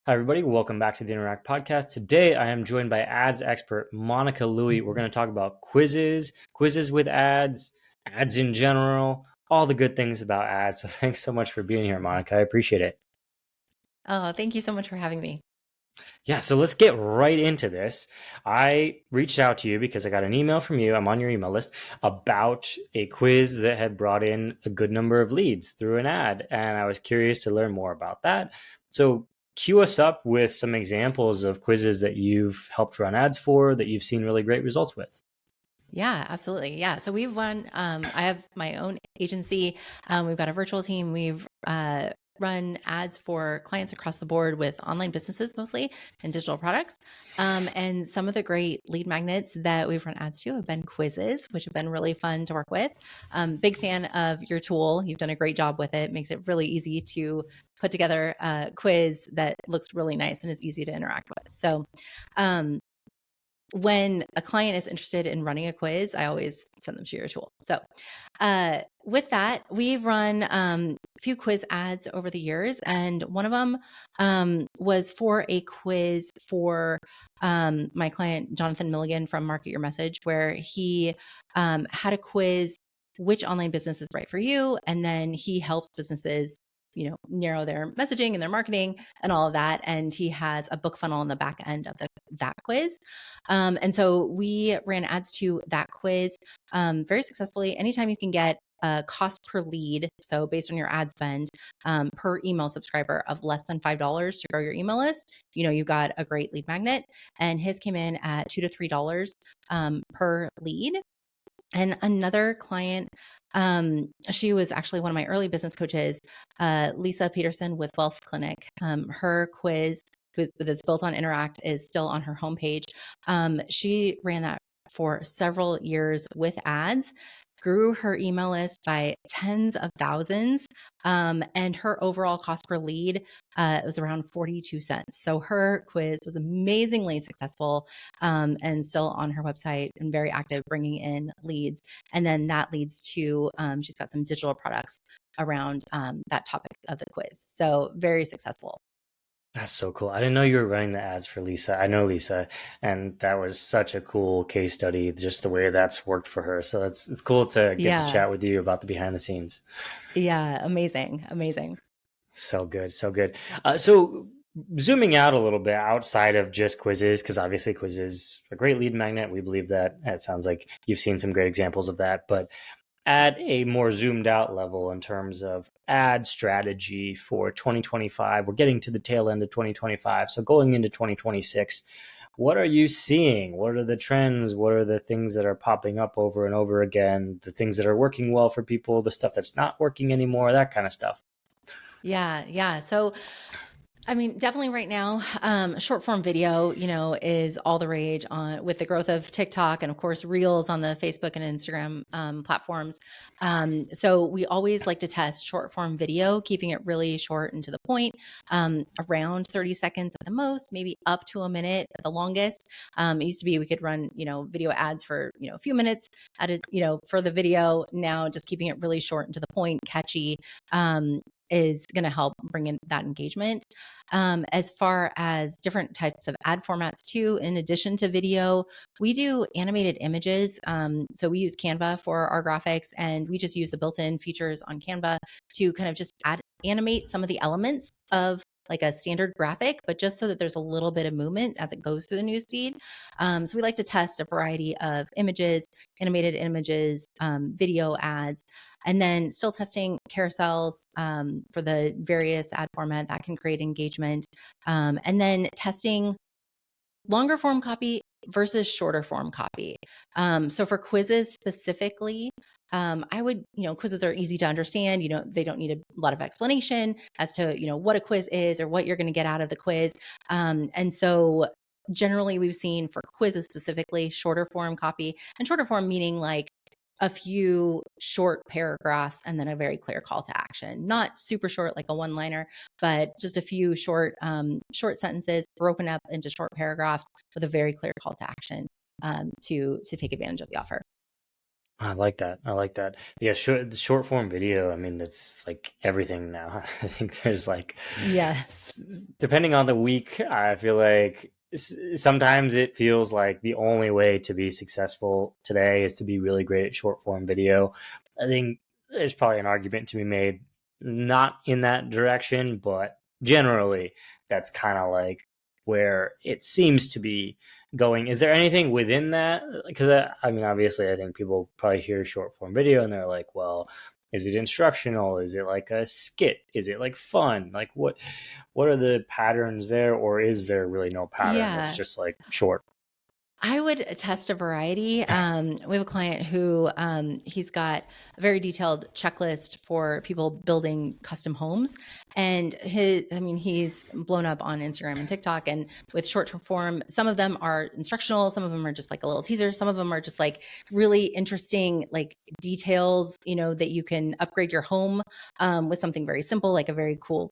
Hi, everybody. Welcome back to the Interact podcast. Today, I am joined by ads expert Monica Louie. We're going to talk about quizzes with ads, ads in general, all the good things about ads. So, thanks so much for being here, Monica. I appreciate it. Oh, thank you so much for having me. Yeah, so let's get right into this. I reached out to you because I got an email from you. I'm on your email list about a quiz that had brought in a good number of leads through an ad. And I was curious to learn more about that. So, cue us up with some examples of quizzes that you've helped run ads for that you've seen really great results with. Yeah, absolutely. Yeah. So we've run, I have my own agency. We've got a virtual team. We've run ads for clients across the board with online businesses mostly and digital products. And some of the great lead magnets that we've run ads to have been quizzes, which have been really fun to work with. Big fan of your tool. You've done a great job with it. Makes it really easy to put together a quiz that looks really nice and is easy to interact with. So, when a client is interested in running a quiz, I always send them to your tool. So, with that, we've run a few quiz ads over the years, and one of them was for a quiz for my client Jonathan Milligan from Market Your Message, where he had a quiz: which online business is right for you, and then he helps businesses narrow their messaging and their marketing and all of that. And he has a book funnel on the back end of that quiz. And so we ran ads to that quiz very successfully. Anytime you can get a cost per lead, so based on your ad spend per email subscriber of less than $5 to grow your email list, you got a great lead magnet. And his came in at $2 to $3 per lead. And another client, she was actually one of my early business coaches, Lisa Peterson with Wealth Clinic. Her quiz that's built on Interact is still on her homepage. She ran that for several years with ads, grew her email list by tens of thousands, and her overall cost per lead was around 42 cents. So her quiz was amazingly successful, and still on her website and very active, bringing in leads. And then that leads to she's got some digital products around that topic of the quiz. So very successful. That's so cool. I didn't know you were running the ads for Lisa. I know Lisa, and that was such a cool case study, just the way that's worked for her. So it's cool to get to Yeah. chat with you about the behind the scenes. Yeah. Amazing. Amazing. So good, so good. So zooming out a little bit outside of just quizzes, because obviously quizzes are a great lead magnet. We believe that. It sounds like you've seen some great examples of that. But at a more zoomed out level in terms of ad strategy for 2025, we're getting to the tail end of 2025. So going into 2026, what are you seeing? What are the trends? What are the things that are popping up over and over again? The things that are working well for people, the stuff that's not working anymore, that kind of stuff. Yeah. Yeah. So I mean, definitely right now, short form video, is all the rage on with the growth of TikTok and of course Reels on the Facebook and Instagram platforms. So we always like to test short form video, keeping it really short and to the point, around 30 seconds at the most, maybe up to a minute at the longest. It used to be we could run, video ads for, a few minutes at a, for the video. Now just keeping it really short and to the point, catchy, is going to help bring in that engagement. As far as different types of ad formats too, in addition to video, we do animated images. So we use Canva for our graphics, and we just use the built-in features on Canva to kind of just animate some of the elements of like a standard graphic, but just so that there's a little bit of movement as it goes through the newsfeed. So we like to test a variety of images, animated images, video ads, and then still testing carousels for the various ad format that can create engagement. And then testing longer form copy versus shorter form copy. So for quizzes specifically, I would, quizzes are easy to understand. They don't need a lot of explanation as to, what a quiz is or what you're going to get out of the quiz. And so generally we've seen for quizzes specifically shorter form copy, and shorter form meaning like a few short paragraphs and then a very clear call to action. Not super short like a one-liner, but just a few short sentences broken up into short paragraphs with a very clear call to action to take advantage of the offer. I like that. I like that. Yeah, the short form video. I mean, that's like everything now. I think there's like, Yes. depending on the week, I feel like sometimes it feels like the only way to be successful today is to be really great at short form video. I think there's probably an argument to be made not in that direction, but generally that's kind of like where it seems to be going. Is there anything within that? Because I mean, obviously, I think people probably hear short form video and they're like, well, is it instructional? Is it like a skit? Is it like fun? Like what are the patterns there, or is there really no pattern? It's Yeah. just like short. I would test a variety. We have a client who he's got a very detailed checklist for people building custom homes, and he's blown up on Instagram and TikTok. And with short form, some of them are instructional, some of them are just like a little teaser, some of them are just like really interesting, like details, that you can upgrade your home with something very simple, like a very cool,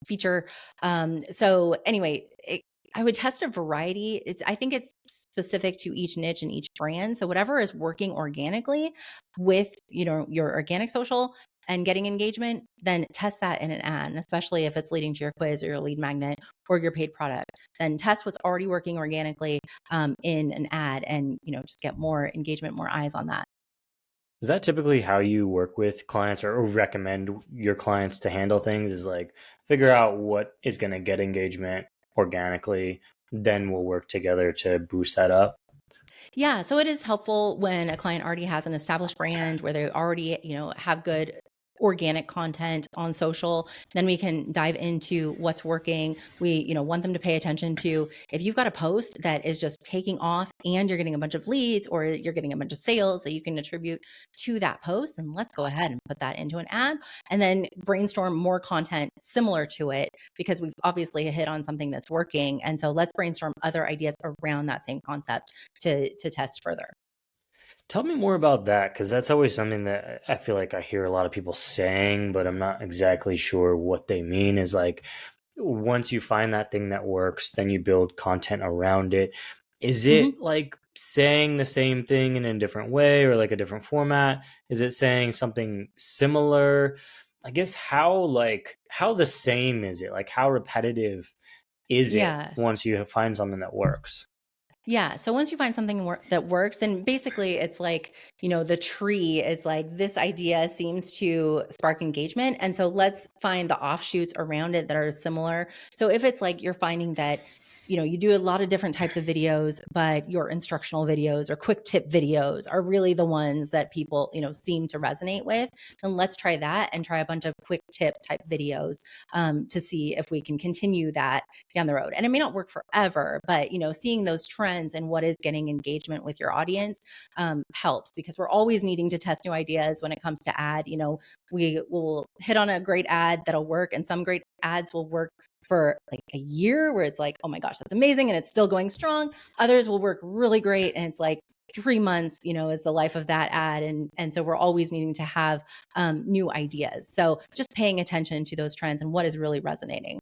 feature. So anyway, I would test a variety. I think it's specific to each niche and each brand. So whatever is working organically with, your organic social and getting engagement, then test that in an ad, and especially if it's leading to your quiz or your lead magnet or your paid product, then test what's already working organically in an ad, and, just get more engagement, more eyes on that. Is that typically how you work with clients, or recommend your clients to handle things? Is like figure out what is going to get engagement organically, then we'll work together to boost that up. Yeah, so it is helpful when a client already has an established brand where they already, have good organic content on social. Then we can dive into what's working. We, want them to pay attention to if you've got a post that is just taking off and you're getting a bunch of leads or you're getting a bunch of sales that you can attribute to that post, then let's go ahead and put that into an ad and then brainstorm more content similar to it, because we've obviously hit on something that's working. And so let's brainstorm other ideas around that same concept to test further. Tell me more about that, because that's always something that I feel like I hear a lot of people saying, but I'm not exactly sure what they mean. Is like once you find that thing that works, then you build content around it. Is it Mhm. like saying the same thing in a different way or like a different format? Is it saying something similar? I guess how the same is it? Like how repetitive is it Yeah. once you find something that works? Yeah. So once you find something that works, then basically it's like, the tree is like this idea seems to spark engagement. And so let's find the offshoots around it that are similar. So if it's like you're finding that, you do a lot of different types of videos, but your instructional videos or quick tip videos are really the ones that people, seem to resonate with, then let's try that and try a bunch of quick tip type videos to see if we can continue that down the road. And it may not work forever, but seeing those trends and what is getting engagement with your audience helps, because we're always needing to test new ideas when it comes to ad. We will hit on a great ad that'll work, and some great ads will work for like a year where it's like, oh my gosh, that's amazing, and it's still going strong. Others will work really great, and it's like 3 months, is the life of that ad. And so we're always needing to have new ideas. So just paying attention to those trends and what is really resonating.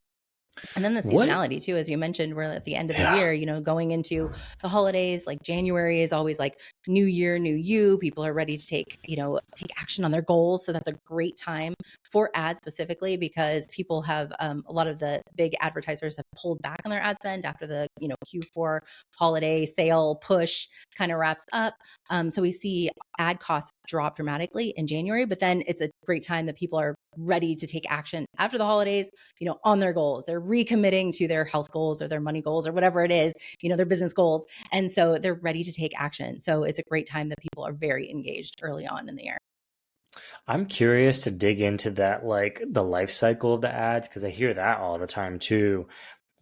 And then the What? seasonality too, as you mentioned, we're at the end of the Yeah. year, going into the holidays. Like January is always like new year, new you. People are ready to take action on their goals. So that's a great time for ads specifically, because people have a lot of the big advertisers have pulled back on their ad spend after the Q4 holiday sale push kind of wraps up. So we see ad costs drop dramatically in January, but then it's a great time that people are ready to take action after the holidays, on their goals. They're recommitting to their health goals or their money goals or whatever it is, their business goals. And so they're ready to take action. So it's a great time that people are very engaged early on in the year. I'm curious to dig into that, like the life cycle of the ads, because I hear that all the time too.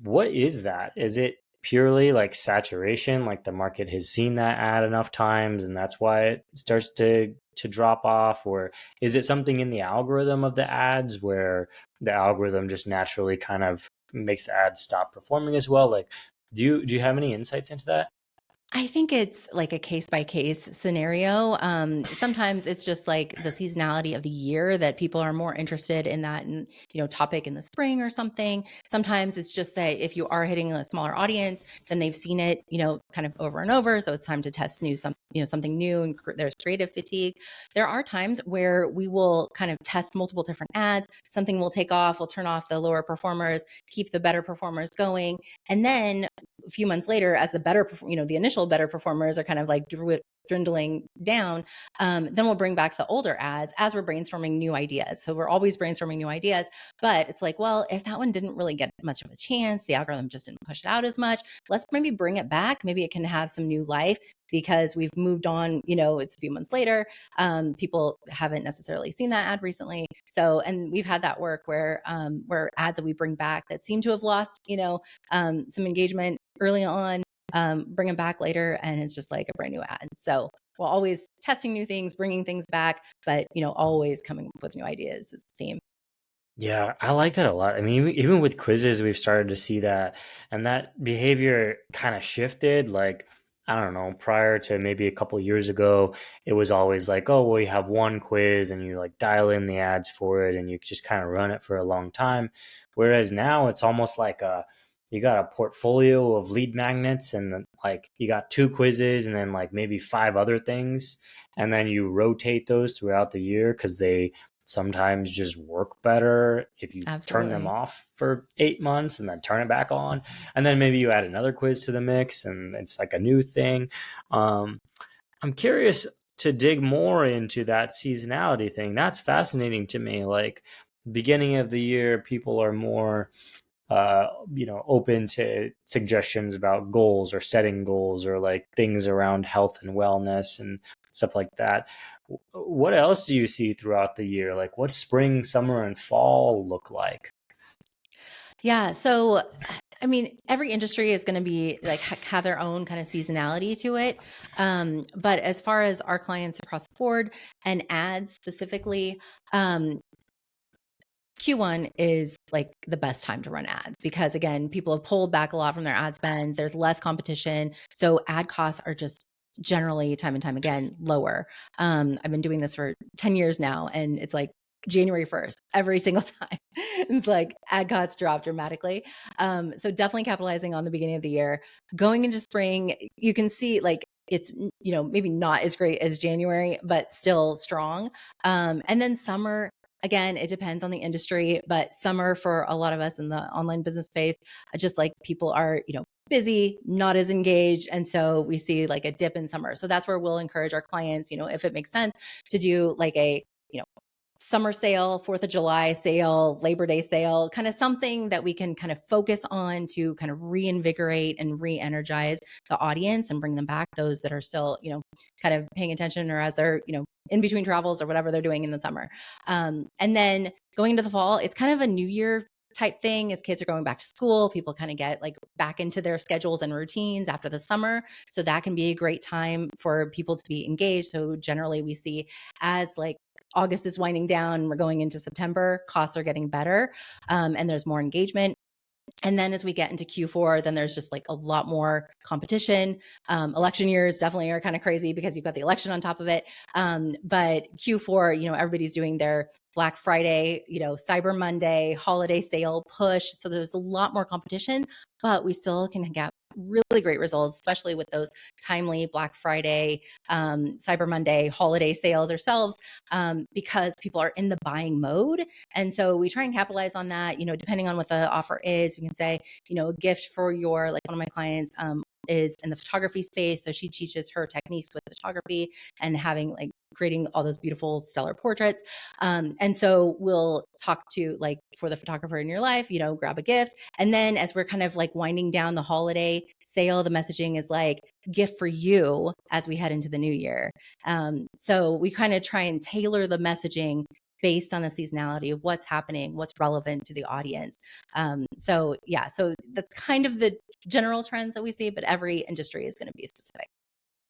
What is that? Is it purely like saturation, like the market has seen that ad enough times and that's why it starts to drop off? Or is it something in the algorithm of the ads where the algorithm just naturally kind of makes the ads stop performing as well? Like do you have any insights into that? I think it's like a case by case scenario. Sometimes it's just like the seasonality of the year that people are more interested in that, and topic in the spring or something. Sometimes it's just that if you are hitting a smaller audience, then they've seen it, kind of over and over. So it's time to test something new, and there's creative fatigue. There are times where we will kind of test multiple different ads. Something will take off. We'll turn off the lower performers, keep the better performers going, and then a few months later, as the initial better performers are kind of like dwindling down, then we'll bring back the older ads as we're brainstorming new ideas. So we're always brainstorming new ideas, but it's like, well, if that one didn't really get much of a chance, the algorithm just didn't push it out as much, let's maybe bring it back. Maybe it can have some new life because we've moved on, it's a few months later. People haven't necessarily seen that ad recently. So, and we've had that work where ads that we bring back that seem to have lost, some engagement early on, bring them back later, and it's just like a brand new ad. So we're always testing new things, bringing things back, but always coming up with new ideas is the theme. Yeah, I like that a lot. I mean, even with quizzes, we've started to see that, and that behavior kind of shifted. Like, I don't know, prior to maybe a couple years ago, it was always like, oh, well, you have one quiz and you like dial in the ads for it and you just kind of run it for a long time. Whereas now it's almost like you got a portfolio of lead magnets and like you got two quizzes and then like maybe five other things. And then you rotate those throughout the year because they sometimes just work better if you turn them Absolutely. off for 8 months and then turn it back on. And then maybe you add another quiz to the mix and it's like a new thing. Um, I'm curious to dig more into that seasonality thing. That's fascinating to me. Like, beginning of the year, people are more open to suggestions about goals or setting goals or like things around health and wellness and stuff like that. What else do you see throughout the year? Like, what spring, summer, and fall look like? Yeah. So, I mean, every industry is going to be like have their own kind of seasonality to it. But as far as our clients across the board and ads specifically, Q1 is like the best time to run ads because again, people have pulled back a lot from their ad spend. There's less competition. So ad costs are just generally time and time again lower. I've been doing this for 10 years now, and it's like January 1st, every single time. It's like ad costs drop dramatically. So definitely capitalizing on the beginning of the year. Going into spring, you can see like it's maybe not as great as January, but still strong. And then summer, again, it depends on the industry, but summer for a lot of us in the online business space, just like people are, busy, not as engaged. And so we see like a dip in summer. So that's where we'll encourage our clients, if it makes sense to do like a, summer sale, 4th of July sale, Labor Day sale, kind of something that we can kind of focus on to kind of reinvigorate and re-energize the audience and bring them back, those that are still, kind of paying attention or as they're, in between travels or whatever they're doing in the summer. And then going into the fall, it's kind of a new year type thing as kids are going back to school. People kind of get like back into their schedules and routines after the summer. So that can be a great time for people to be engaged. So generally we see as like August is winding down, we're going into September, costs are getting better, and there's more engagement. And then as we get into Q4, then there's just like a lot more competition. Election years definitely are kind of crazy because you've got the election on top of it. But Q4, everybody's doing their Black Friday, Cyber Monday, holiday sale push. So there's a lot more competition, but we still can get really great results, especially with those timely Black Friday, Cyber Monday, holiday sales ourselves, because people are in the buying mode. And so we try and capitalize on that, depending on what the offer is. We can say, a gift for like one of my clients is in the photography space. So she teaches her techniques with photography and having creating all those beautiful stellar portraits. And so we'll talk to like for the photographer in your life, grab a gift. And then as we're kind of like winding down the holiday sale, the messaging is like gift for you as we head into the new year. So we kind of try and tailor the messaging based on the seasonality of what's happening, what's relevant to the audience. So that's kind of the general trends that we see, but every industry is going to be specific.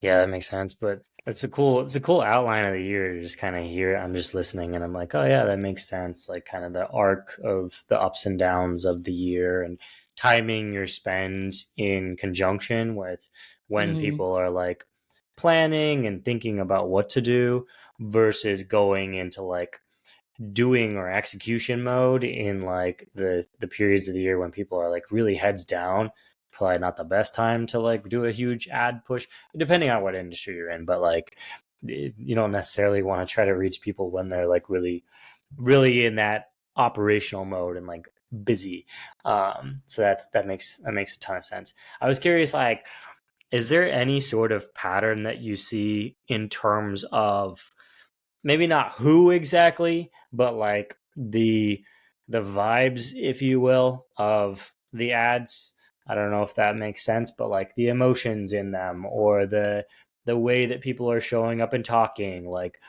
Yeah, that makes sense. But it's a cool outline of the year to just kind of hear. I'm just listening and I'm like, oh yeah, that makes sense. Like kind of the arc of the ups and downs of the year and timing your spend in conjunction with when Mm, people are like planning and thinking about what to do versus going into like doing or execution mode in like the periods of the year when people are like really heads down. Probably not the best time to like do a huge ad push, depending on what industry you're in. But like, you don't necessarily want to try to reach people when they're like really in that operational mode and like busy. So that makes a ton of sense. I was curious, like, is there any sort of pattern that you see in terms of maybe not who exactly, but like the vibes, if you will, of the ads? I don't know if that makes sense, but like the emotions in them or the way that people are showing up and talking, like,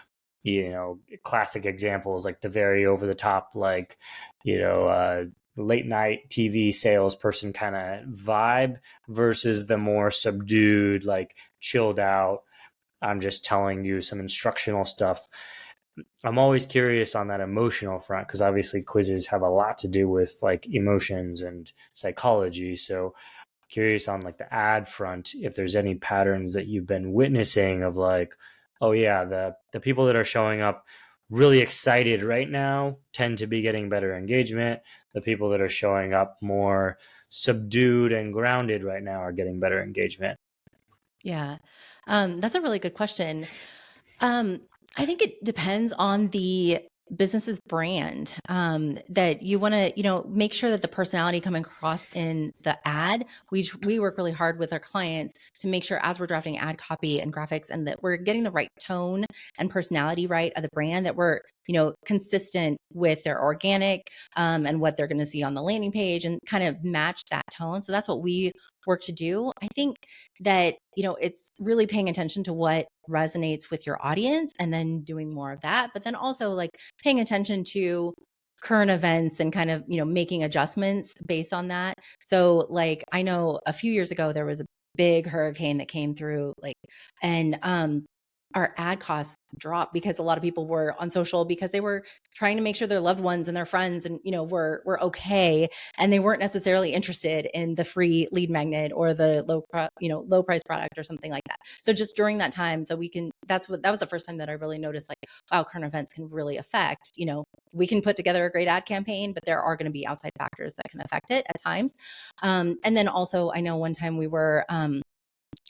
classic examples like the very over the top, like, late night TV salesperson kind of vibe versus the more subdued, like chilled out, I'm just telling you some instructional stuff. I'm always curious on that emotional front because obviously quizzes have a lot to do with like emotions and psychology. So curious on like the ad front if there's any patterns that you've been witnessing of like, oh yeah, the people that are showing up really excited right now tend to be getting better engagement. The people that are showing up more subdued and grounded right now are getting better engagement. yeah. That's a really good question. Um, I think it depends on the business's brand, that you wanna, make sure that the personality coming across in the ad, we work really hard with our clients to make sure as we're drafting ad copy and graphics and that we're getting the right tone and personality right of the brand, that we're, consistent with their organic, and what they're gonna see on the landing page and kind of match that tone. So that's what we work to do. I think that, it's really paying attention to what resonates with your audience and then doing more of that. But then also like paying attention to current events and kind of, making adjustments based on that. So like I know a few years ago there was a big hurricane that came through, like, and our ad costs dropped because a lot of people were on social because they were trying to make sure their loved ones and their friends and were okay, and they weren't necessarily interested in the free lead magnet or the low price product or something like that. So just during that time, so that was the first time that I really noticed, like, wow, current events can really affect, we can put together a great ad campaign, but there are going to be outside factors that can affect it at times. And then also I know one time we were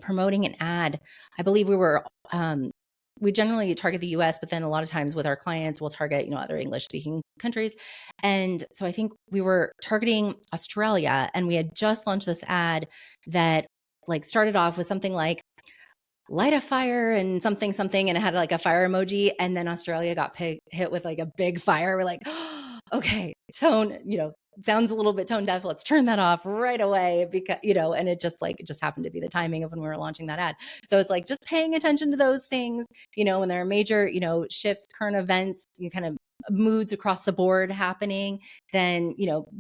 promoting an ad. I believe we generally target the US, but then a lot of times with our clients, we'll target, other English speaking countries. And so I think we were targeting Australia, and we had just launched this ad that like started off with something like light a fire and something, something, and it had like a fire emoji. And then Australia got hit with like a big fire. We're like, oh, okay, tone, sounds a little bit tone deaf. Let's turn that off right away because, and it just happened to be the timing of when we were launching that ad. So it's like just paying attention to those things, when there are major, shifts, current events, you kind of moods across the board happening, then,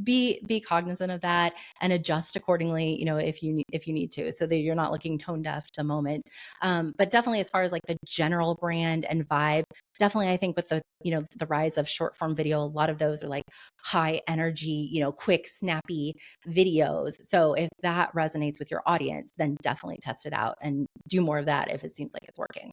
be cognizant of that and adjust accordingly, if you need to, so that you're not looking tone deaf to the moment. But definitely as far as like the general brand and vibe, definitely I think with the rise of short form video, a lot of those are like high energy, quick, snappy videos. So if that resonates with your audience, then definitely test it out and do more of that if it seems like it's working.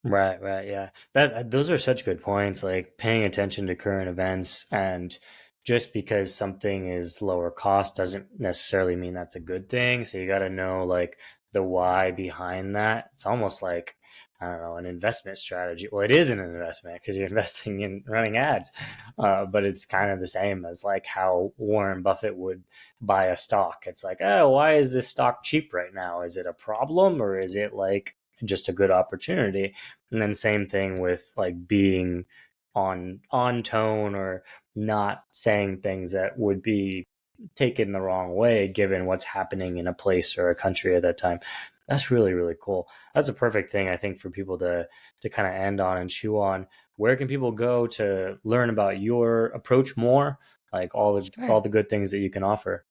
Right, right, yeah. That those are such good points, like paying attention to current events, and just because something is lower cost doesn't necessarily mean that's a good thing. So you got to know like the why behind that. It's almost like, I don't know, an investment strategy. Well, it is an investment because you're investing in running ads, but it's kind of the same as like how Warren Buffett would buy a stock. It's like, oh, why is this stock cheap right now? Is it a problem or is it like just a good opportunity? And then same thing with like being on tone or not saying things that would be taken the wrong way given what's happening in a place or a country at that time. That's really, really cool. That's a perfect thing I think for people to kind of end on and chew on. Where can people go to learn about your approach more? Like all Sure. the good things that you can offer.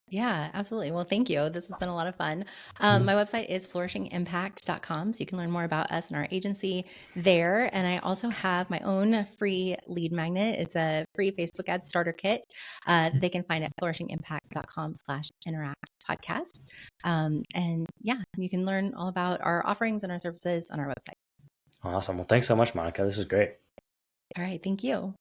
Yeah, absolutely. Well, thank you. This has been a lot of fun. Mhm. My website is flourishingimpact.com. So you can learn more about us and our agency there. And I also have my own free lead magnet. It's a free Facebook ad starter kit that they can find at flourishingimpact.com/interact podcast. And yeah, you can learn all about our offerings and our services on our website. Awesome. Well, thanks so much, Monica. This was great. All right. Thank you.